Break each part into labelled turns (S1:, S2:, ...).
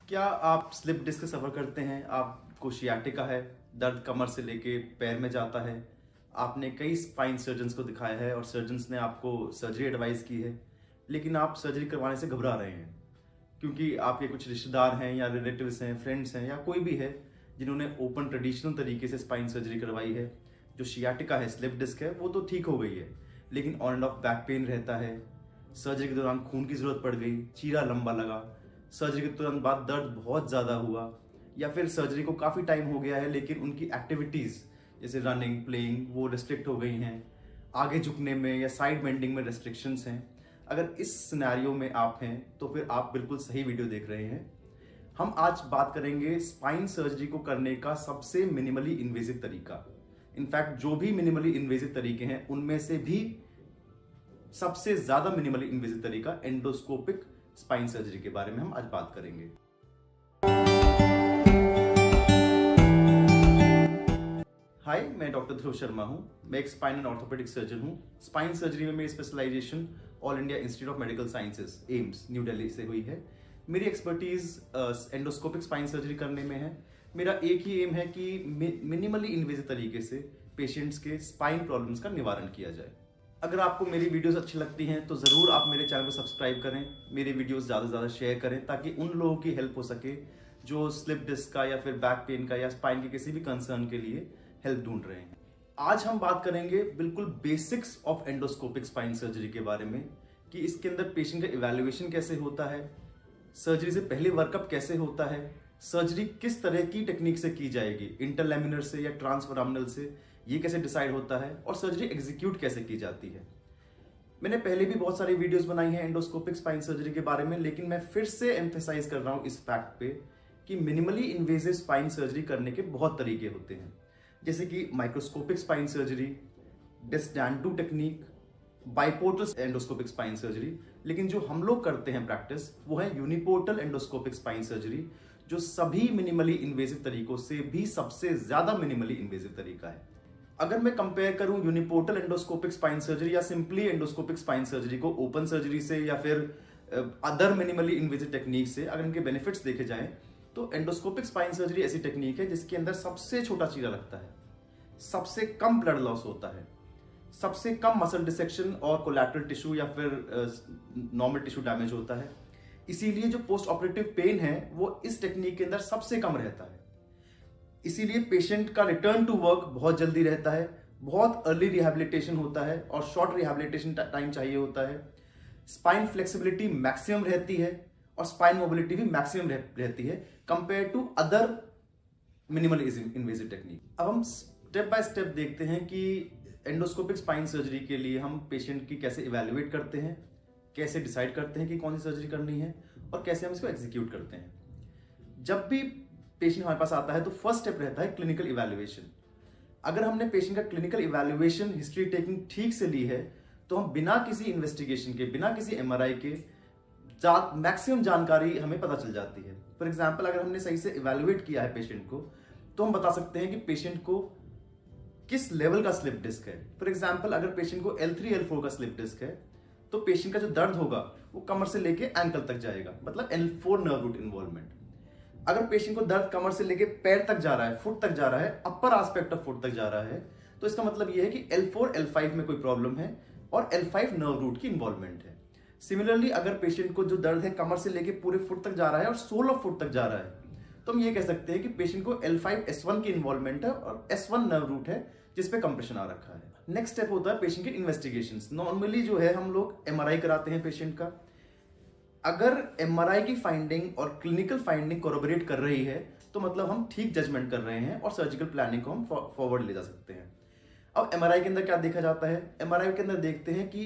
S1: क्या आप slip disc से सफ़र करते हैं? आपको सियाटिका है, दर्द कमर से लेके पैर में जाता है। आपने कई स्पाइन सर्जन्स को दिखाया है और सर्जन्स ने आपको सर्जरी एडवाइस की है, लेकिन आप सर्जरी करवाने से घबरा रहे हैं क्योंकि आपके कुछ रिश्तेदार हैं या रिलेटिव्स हैं, फ्रेंड्स हैं या कोई भी है जिन्होंने ओपन ट्रेडिशनल तरीके से स्पाइन सर्जरी करवाई है। जो सियाटिका है, स्लिप डिस्क है, वो तो ठीक हो गई है, लेकिन on end of back pain रहता है। सर्जरी के दौरान खून की ज़रूरत पड़ गई, चीरा लंबा लगा, सर्जरी के तुरंत बाद दर्द बहुत ज़्यादा हुआ, या फिर सर्जरी को काफ़ी टाइम हो गया है लेकिन उनकी एक्टिविटीज़ जैसे रनिंग, प्लेइंग वो रिस्ट्रिक्ट हो गई हैं, आगे झुकने में या साइड बेंडिंग में रेस्ट्रिक्शंस हैं। अगर इस सिनेरियो में आप हैं तो फिर आप बिल्कुल सही वीडियो देख रहे हैं। हम आज बात करेंगे स्पाइन सर्जरी को करने का सबसे मिनिमली इन्वेजिव तरीका। इनफैक्ट जो भी मिनिमली इन्वेजिव तरीके हैं उनमें से भी सबसे ज्यादा मिनिमली इन्वेजिव तरीका एंडोस्कोपिक स्पाइन सर्जरी के बारे में हम आज बात करेंगे। हाय, मैं डॉक्टर ध्रुव शर्मा हूं। मैं एक स्पाइन एंड ऑर्थोपेडिक सर्जन हूं। स्पाइन सर्जरी में मेरी specialisation all India Institute of Medical Sciences AIIMS New Delhi से हुई है। मेरी एक्सपर्टीज एंडोस्कोपिक स्पाइन सर्जरी करने में है। मेरा एक ही एम है कि मिनिमली इन्वेजिव तरीके से पेशेंट्स के स्पाइन प्रॉब्लम्स का निवारण किया जाए। अगर आपको मेरी वीडियोस अच्छी लगती हैं तो ज़रूर आप मेरे चैनल को सब्सक्राइब करें, मेरी वीडियोस ज़्यादा से ज़्यादा शेयर करें ताकि उन लोगों की हेल्प हो सके जो स्लिप डिस्क का या फिर बैक पेन का या स्पाइन के किसी भी कंसर्न के लिए हेल्प ढूंढ रहे हैं। आज हम बात करेंगे बिल्कुल basics of endoscopic spine surgery के बारे में कि इसके अंदर पेशेंट का इवैल्यूएशन कैसे होता है, सर्जरी से पहले वर्कअप कैसे होता है, सर्जरी किस तरह की टेक्निक से की जाएगी, इंटरलेमिनर से या ट्रांसफोरामिनल से, ये कैसे डिसाइड होता है, और सर्जरी एग्जीक्यूट कैसे की जाती है। मैंने पहले भी बहुत सारी वीडियोस बनाई हैं एंडोस्कोपिक स्पाइन सर्जरी के बारे में, लेकिन मैं फिर से एम्फेसाइज कर रहा हूं इस फैक्ट पे कि मिनिमली इन्वेजिव स्पाइन सर्जरी करने के बहुत तरीके होते हैं, जैसे कि माइक्रोस्कोपिक स्पाइन सर्जरी, डेस्डांटू technique, biportal endoscopic spine surgery. लेकिन जो हम लोग करते हैं प्रैक्टिस वो है यूनिपोर्टल एंडोस्कोपिक स्पाइन सर्जरी, जो सभी मिनिमली इन्वेजिव तरीकों से भी सबसे ज्यादा मिनिमली इन्वेजिव तरीका है। अगर मैं कंपेयर करूं यूनिपोर्टल एंडोस्कोपिक स्पाइन सर्जरी या सिंपली एंडोस्कोपिक स्पाइन सर्जरी को ओपन सर्जरी से या फिर अदर मिनिमली इन्वेजिव टेक्निक से, अगर इनके बेनिफिट्स देखे जाएं तो एंडोस्कोपिक स्पाइन सर्जरी ऐसी टेक्निक है जिसके अंदर सबसे छोटा चीरा लगता है, सबसे कम ब्लड लॉस होता है, सबसे कम मसल डिसेक्शन और कोलैटरल टिश्यू या फिर नॉर्मल टिश्यू डैमेज होता है। इसीलिए जो पोस्ट ऑपरेटिव पेन है वो इस टेक्निक के अंदर सबसे कम रहता है। इसीलिए पेशेंट का रिटर्न टू वर्क बहुत जल्दी रहता है, बहुत अर्ली रिहैबिलिटेशन होता है और शॉर्ट रिहैबिलिटेशन टाइम चाहिए होता है। स्पाइन फ्लेक्सिबिलिटी मैक्सिमम रहती है और स्पाइन मोबिलिटी भी मैक्सिमम रहती है compare to other minimal invasive technique. अब हम स्टेप बाय स्टेप देखते हैं कि एंडोस्कोपिक स्पाइन सर्जरी के लिए हम पेशेंट की कैसे इवैल्यूएट करते हैं, कैसे डिसाइड करते हैं कि कौन सी सर्जरी करनी है और कैसे हम इसको एग्जीक्यूट करते हैं। जब भी पेशेंट हमारे पास आता है तो फर्स्ट स्टेप रहता है क्लिनिकल इवैल्यूएशन। अगर हमने पेशेंट का क्लिनिकल इवैल्यूएशन हिस्ट्री टेकिंग ठीक से ली है तो हम बिना किसी इन्वेस्टिगेशन के, बिना किसी एमआरआई के मैक्सिमम जानकारी हमें पता चल जाती है। फॉर एग्जाम्पल, अगर हमने सही से इवैल्यूएट किया है पेशेंट को तो हम बता सकते हैं कि पेशेंट को किस लेवल का स्लिप डिस्क है। फॉर एग्जाम्पल, अगर पेशेंट को L3 L4 का स्लिप डिस्क है तो पेशेंट का जो दर्द होगा वो कमर से लेके एंकल तक जाएगा, मतलब L4 नर्व रूट इन्वॉल्वमेंट। अगर पेशेंट को दर्द कमर से लेके पैर तक जा रहा है, फुट तक जा रहा है, अपर एस्पेक्ट ऑफ फुट तक जा रहा है, तो इसका मतलब यह है कि L4 L5 में कोई प्रॉब्लम है और L5 नर्व रूट की इन्वॉल्वमेंट है। सिमिलरली, अगर पेशेंट को जो दर्द है कमर से लेके पूरे फुट तक जा रहा है और सोल ऑफ फुट तक जा रहा है, तो हम ये कह सकते हैं कि पेशेंट को L5 S1 की इन्वॉल्वमेंट है और S1 नर्व रूट है जिसपे कंप्रेशन आ रखा है। नेक्स्ट स्टेप होता है पेशेंट के इन्वेस्टिगेशंस। नॉर्मली जो है हम लोग एमआरआई कराते हैं पेशेंट का। अगर एमआरआई की फाइंडिंग और क्लिनिकल फाइंडिंग कोरोबोरेट कर रही है तो मतलब हम ठीक जजमेंट कर रहे हैं और सर्जिकल प्लानिंग को हम फॉरवर्ड ले जा सकते हैं। अब एमआरआई के अंदर क्या देखा जाता है? एमआरआई के अंदर देखते हैं कि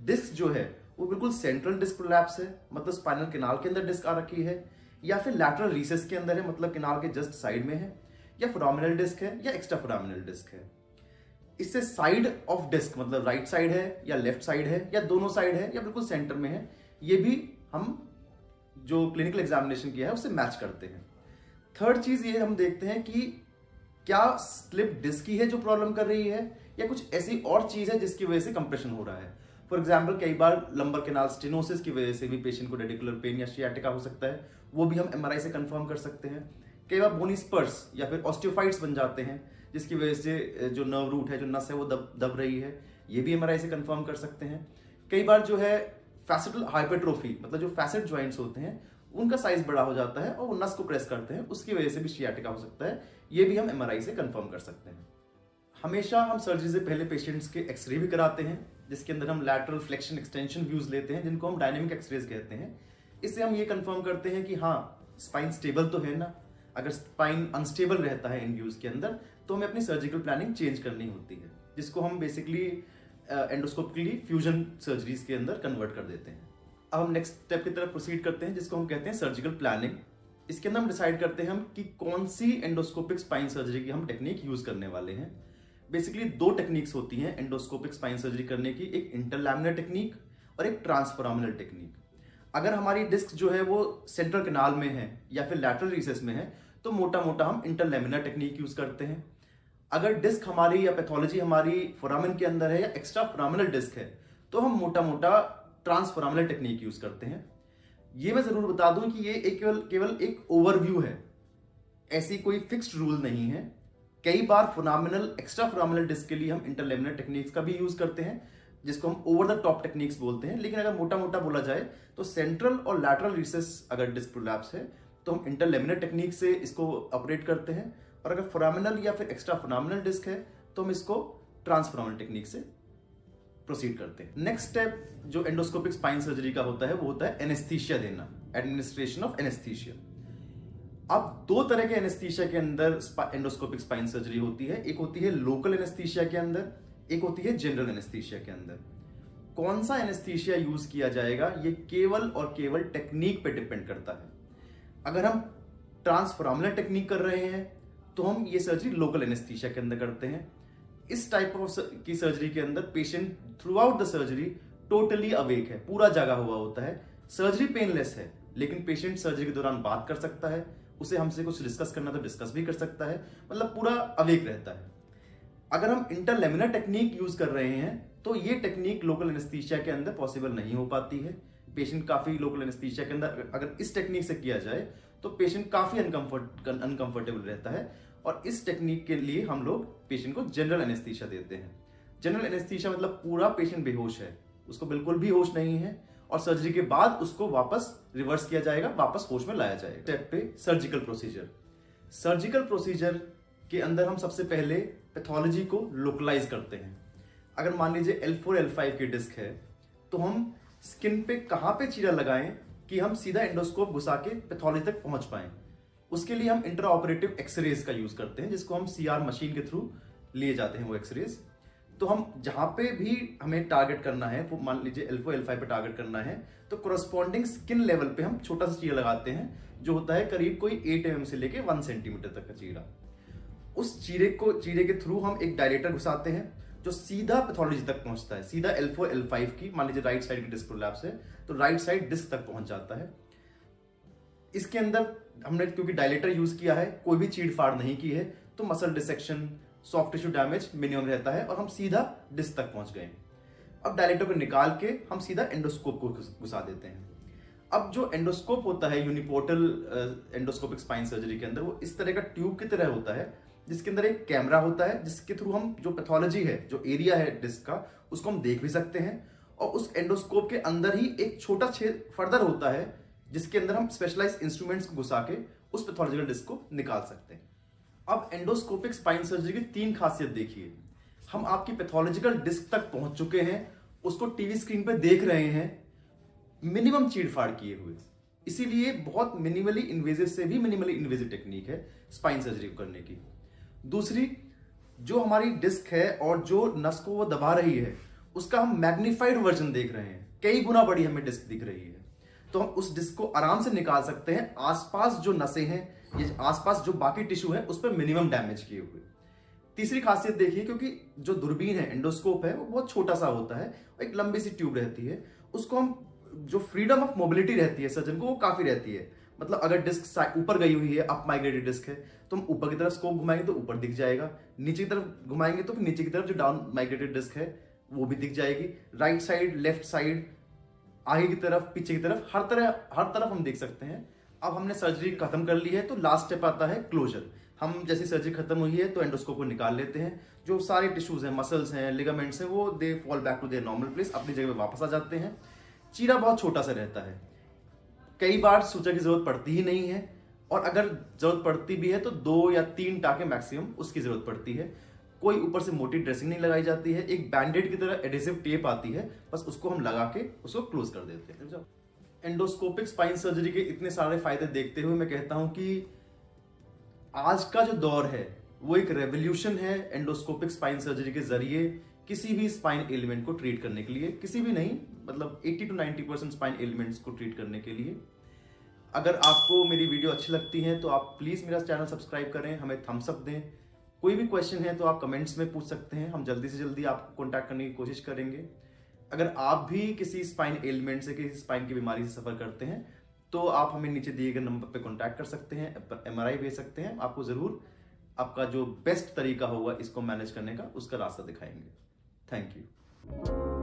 S1: डिस्क जो है वो बिल्कुल सेंट्रल डिस्क प्रोलैप्स है, मतलब स्पाइनल कैनाल के अंदर डिस्क आ रखी है, या फिर लैटरल रीसेस के अंदर है, मतलब कैनाल के जस्ट साइड में है, या फोरामिनल डिस्क है या एक्स्ट्रा फोरामिनल डिस्क है। इससे साइड ऑफ डिस्क मतलब राइट साइड है या लेफ्ट साइड है या दोनों साइड है या बिल्कुल सेंटर में है, ये भी हम जो क्लिनिकल एग्जामिनेशन किया है उससे मैच करते हैं। थर्ड चीज ये हम देखते हैं कि क्या स्लिप डिस्क ही है जो प्रॉब्लम कर रही है या कुछ ऐसी और चीज है जिसकी वजह से कंप्रेशन हो रहा है। फॉर एग्जाम्पल कई बार लंबर कैनाल स्टेनोसिस की वजह से भी पेशेंट को रेडिकुलर पेन या शियाटिका हो सकता है, वो भी हम एमआरआई से कंफर्म कर सकते हैं। कई बार बोनी स्पर्स या फिर ऑस्टियोफाइट्स बन जाते हैं, जिसकी वजह से जो नर्व रूट है, जो नस है, वो दब रही है, ये भी एमआरआई से कंफर्म कर सकते हैं। कई बार जो है फैसेटल हाइपरट्रोफी, मतलब जो फैसेट जॉइंट्स होते हैं उनका साइज बड़ा हो जाता है और वो नस को प्रेस करते हैं, उसकी वजह से भी शियाटिका हो सकता है, ये भी हम एमआरआई से कंफर्म कर सकते हैं। हमेशा हम सर्जरी से पहले पेशेंट्स के एक्सरे भी कराते हैं, जिसके अंदर हम लैटरल फ्लेक्शन एक्सटेंशन व्यूज लेते हैं, जिनको हम डायनेमिक एक्सरेज कहते हैं। इससे हम ये कंफर्म करते हैं कि हाँ स्पाइन स्टेबल तो है ना। अगर स्पाइन अनस्टेबल रहता है इन व्यूज के अंदर तो हमें अपनी सर्जिकल प्लानिंग चेंज करनी होती है, जिसको हम बेसिकली एंडोस्कोपिकली फ्यूजन सर्जरीज के अंदर कन्वर्ट कर देते हैं। अब हम नेक्स्ट स्टेप की तरफ प्रोसीड करते हैं, जिसको हम कहते हैं सर्जिकल प्लानिंग। इसके अंदर हम डिसाइड करते हैं हम कि कौन सी एंडोस्कोपिक स्पाइन सर्जरी की हम टेक्निक यूज करने वाले हैं। बेसिकली दो टेक्निक्स होती हैं एंडोस्कोपिक स्पाइन सर्जरी करने की, एक इंटरलैमिनर टेक्निक और एक ट्रांसफोरामिनल टेक्निक। अगर हमारी डिस्क जो है वो सेंट्रल कैनाल में है या फिर लैटरल रिसेस में है तो मोटा मोटा हम इंटरलैमिनर टेक्निक यूज करते हैं। अगर डिस्क हमारी या पैथोलॉजी हमारी फोरामिन के अंदर है या एक्स्ट्रा फोरामिनल डिस्क है तो हम मोटा मोटा ट्रांसफोरामिनल टेक्निक यूज करते हैं। ये मैं जरूर बता दूं कि ये केवल एक ओवरव्यू है, ऐसी कोई फिक्स्ड रूल नहीं है। कई बार फोरामिनल एक्स्ट्रा फोरामिनल डिस्क के लिए हम इंटरलैमिनर टेक्निक्स का भी यूज करते हैं, जिसको हम ओवर द टॉप टेक्निक्स बोलते हैं। लेकिन अगर मोटा मोटा बोला जाए तो सेंट्रल और लैटरल रिसेस अगर डिस्क प्रोलैप्स है तो हम इंटरलैमिनर टेक्निक से इसको ऑपरेट करते हैं, और अगर फोरामिनल या फिर एक्स्ट्रा फोरामिनल डिस्क है तो हम इसको ट्रांसफोरामिनल टेक्निक से प्रोसीड करते हैं। नेक्स्ट स्टेप जो एंडोस्कोपिक स्पाइन सर्जरी का होता है वो होता है एनेस्थीसिया देना, एडमिनिस्ट्रेशन ऑफ एनेस्थीसिया। अब दो तरह के एनेस्थीसिया के अंदर एंडोस्कोपिक स्पाइन सर्जरी होती है, एक होती है लोकल एनेस्थीसिया के अंदर, एक होती है जनरल एनेस्थीसिया के अंदर। कौन सा एनेस्थीसिया यूज किया जाएगा ये केवल और केवल टेक्निक पे डिपेंड करता है। अगर हम ट्रांसफोरामिनल टेक्निक कर रहे हैं तो हम ये सर्जरी लोकल एनेस्थीसिया के अंदर करते हैं। इस टाइप ऑफ की सर्जरी के अंदर patient through out the surgery totally awake है, पूरा जागा हुआ होता है। सर्जरी पेनलेस है, लेकिन पेशेंट सर्जरी के दौरान बात कर सकता है, उसे हमसे कुछ डिस्कस करना तो डिस्कस भी कर सकता है, मतलब पूरा अवेक रहता है। अगर हम इंटरलैमिनर टेक्निक यूज कर रहे हैं तो ये टेक्निक लोकल एनेस्थीसिया के अंदर पॉसिबल नहीं हो पाती है। पेशेंट काफी लोकल एनेस्थीसिया के अंदर अगर इस टेक्निक से किया जाए तो पेशेंट काफी अनकंफर्टेबल रहता है, और इस टेक्निक के लिए हम लोग पेशेंट को जनरल एनेस्थीसिया देते हैं। जनरल एनेस्थीसिया मतलब पूरा पेशेंट बेहोश है, उसको बिल्कुल भी होश नहीं है, और सर्जरी के बाद उसको वापस रिवर्स किया जाएगा, वापस होश में लाया जाएगा। स्टेप पे सर्जिकल प्रोसीजर। सर्जिकल प्रोसीजर के अंदर हम सबसे पहले पैथोलॉजी को लोकलाइज करते हैं। अगर मान लीजिए L4 L5 की डिस्क है तो हम स्किन पे कहां पे चीरा लगाएं कि हम सीधा एंडोस्कोप घुसा के पैथोलॉजी तक पहुंच पाएं। उसके लिए हम इंट्रा ऑपरेटिव एक्सरेज का यूज करते हैं, जिसको हम CR मशीन के थ्रू लिए जाते हैं वो एक्सरेज। तो हम जहां पे भी हमें टारगेट करना है, वो मान लीजिए L4 L5 पे टारगेट करना है, तो कोरस्पॉन्डिंग स्किन लेवल पे हम छोटा सा चीरा लगाते हैं, जो होता है करीब कोई 8 mm से लेके 1 सेंटीमीटर तक का चीरा। उस चीरे के थ्रू हम एक डायलेटर घुसाते हैं जो सीधा पैथोलॉजी तक पहुंचता है, सीधा L4 L5 की, मान लीजिए राइट साइड की डिस्क प्रोलैप्स है तो राइट साइड डिस्क तक पहुंच जाता है। इसके अंदर हमने क्योंकि डायलेटर यूज किया है, कोई भी चीड़ फाड़ नहीं की है, तो muscle dissection, soft tissue damage minimum रहता है और हम सीधा डिस्क तक पहुंच गए। अब डायलेटर को निकाल के हम सीधा एंडोस्कोप को घुसा देते हैं। अब जो एंडोस्कोप होता है यूनिपोर्टल एंडोस्कोपिक स्पाइन सर्जरी के अंदर, वो इस तरह का ट्यूब की तरह होता है, जिसके अंदर एक कैमरा होता है, जिसके थ्रू हम जो पैथोलॉजी है, जो एरिया है डिस्क का, उसको हम देख भी सकते हैं। और उस एंडोस्कोप के अंदर ही एक छोटा छेद फर्दर होता है, जिसके अंदर हम स्पेशलाइज्ड इंस्ट्रूमेंट्स को घुसा के उस पैथोलॉजिकल डिस्क को निकाल सकते हैं। अब एंडोस्कोपिक स्पाइन सर्जरी की 3 खासियत देखिए। हम आपकी पैथोलॉजिकल डिस्क तक पहुंच चुके हैं, उसको टीवी स्क्रीन पर देख रहे हैं, मिनिमम चीड़फाड़ किए हुए। इसीलिए बहुत मिनिमली इन्वेजिव से भी मिनिमली इन्वेजिव टेक्निक है स्पाइन सर्जरी करने की। दूसरी, जो हमारी डिस्क है और जो नस को वो दबा रही है, उसका हम मैग्नीफाइड वर्जन देख रहे हैं, कई गुना बड़ी हमें डिस्क दिख रही है, तो हम उस डिस्क को आराम से निकाल सकते हैं, आसपास जो नसें हैं, ये आसपास जो बाकी टिश्यू है, उस पर मिनिमम डैमेज किए हुए। तीसरी खासियत देखिए, क्योंकि जो दूरबीन है, एंडोस्कोप है, वो बहुत छोटा सा होता है, एक लंबी सी ट्यूब रहती है, उसको हम जो फ्रीडम ऑफ मोबिलिटी रहती है सर्जन को, वो काफी रहती है। मतलब अगर डिस्क ऊपर गई हुई है, अप माइग्रेटेड डिस्क है, तो हम ऊपर की तरफ स्कोप घुमाएंगे तो ऊपर दिख जाएगा, नीचे की तरफ घुमाएंगे तो फिर नीचे की तरफ जो डाउन माइग्रेटेड डिस्क है वो भी दिख जाएगी। राइट साइड, लेफ्ट साइड, आगे की तरफ, पीछे की तरफ, हर तरफ हम देख सकते हैं। अब हमने सर्जरी खत्म कर ली है तो लास्ट स्टेप आता है क्लोजर। हम जैसी सर्जरी खत्म हुई है तो एंडोस्कोप को निकाल लेते हैं। जो सारे टिश्यूज हैं, मसल्स हैं, लिगामेंट्स हैं, वो they fall back to their normal place, अपनी जगह पे वापस आ जाते हैं। चीरा बहुत छोटा सा रहता है, कई बार सूचक की जरूरत पड़ती ही नहीं है, और अगर जरूरत पड़ती भी है तो 2 या 3 टाके मैक्सिमम उसकी जरूरत पड़ती है। कोई ऊपर से मोटी ड्रेसिंग नहीं लगाई जाती है, एक बैंडेड की तरह एडेसिव टेप आती है, बस उसको हम लगा के उसको क्लोज कर देते हैं। एंडोस्कोपिक स्पाइन सर्जरी के इतने सारे फायदे देखते हुए मैं कहता हूं कि आज का जो दौर है वो एक रेवोल्यूशन है एंडोस्कोपिक स्पाइन सर्जरी के जरिए किसी भी स्पाइन एलिमेंट को ट्रीट करने के लिए, किसी भी नहीं, मतलब 80 to 90% स्पाइन एलिमेंट्स को ट्रीट करने के लिए। अगर आपको मेरी वीडियो अच्छी लगती है तो आप प्लीज मेरा चैनल सब्सक्राइब करें, हमें थम्स अप दें। कोई भी क्वेश्चन है तो आप कमेंट्स में पूछ सकते हैं, हम जल्दी से जल्दी आपको कॉन्टैक्ट करने की कोशिश करेंगे। अगर आप भी किसी स्पाइन एलिमेंट से, किसी स्पाइन की बीमारी से सफर करते हैं तो आप हमें नीचे दिए गए नंबर पे कॉन्टैक्ट कर सकते हैं, MRI भेज सकते हैं। आपको जरूर आपका जो बेस्ट तरीका होगा इसको मैनेज करने का, उसका रास्ता दिखाएंगे। Thank you.